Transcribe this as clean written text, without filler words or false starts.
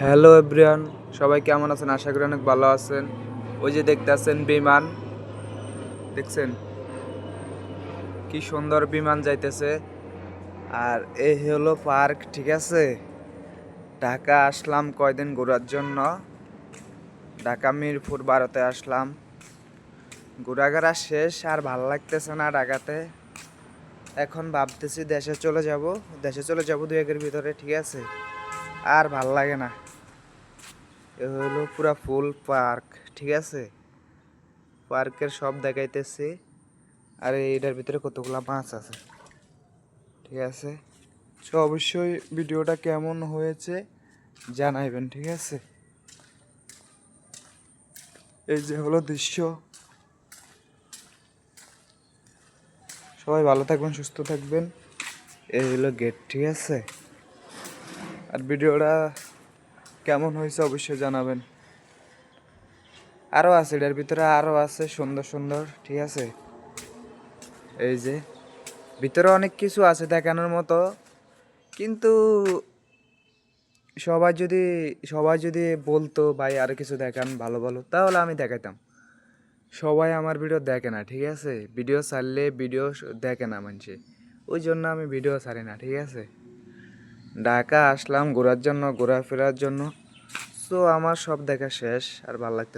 Hello everyone, সবাই কেমন আছেন? আশা করি অনেক ভালো আছেন। ওই যে দেখতেছেন বিমান, দেখছেন কি সুন্দর বিমান যাইতেছে। আর এই হলো পার্ক, ঠিক আছে। ঢাকা আসলাম কয়দিন ঘোরার জন্য। ঢাকা মিরপুর 12-তে আসলাম। ঘোরাঘোরা শেষ, আর ভালো লাগতেছে না ঢাকাতে। এখন ভাবতেছি দেশে চলে যাব 2-1-এর ভিতরে, ঠিক আছে। আর ভাল লাগে না। এ হলো পুরা ফুল পার্ক, ঠিক আছে। পার্কের সব দেখাইতেছি। আর এইটার ভিতরে কতগুলা মাছ আছে, ঠিক আছে। তো অবশ্যই ভিডিওটা কেমন হয়েছে জানাইবেন, ঠিক আছে। এই যে হলো দৃশ্য। সবাই ভালো থাকবেন, সুস্থ থাকবেন। এই হলো গেট, ঠিক আছে। আর ভিডিওটা কেমন হয়েছে অবশ্যই জানাবেন। আরও আছে, এটার ভিতরে আরও আছে সুন্দর সুন্দর, ঠিক আছে। এই যে ভিতরে অনেক কিছু আছে দেখানোর মতো, কিন্তু সবাই যদি বলতো ভাই আরো কিছু দেখান ভালো ভালো, তাহলে আমি দেখাইতাম। সবাই আমার ভিডিও দেখে না, ঠিক আছে। ভিডিও ছাড়লে ভিডিও দেখে না মানুষে, ওই জন্য আমি ভিডিও ছাড়ি না, ঠিক আছে। ঢাকা আসলাম ঘোরার জন্য, ঘোরাফেরার জন্য। সো আমার সব দেখা শেষ, আর ভালো লাগতেছে।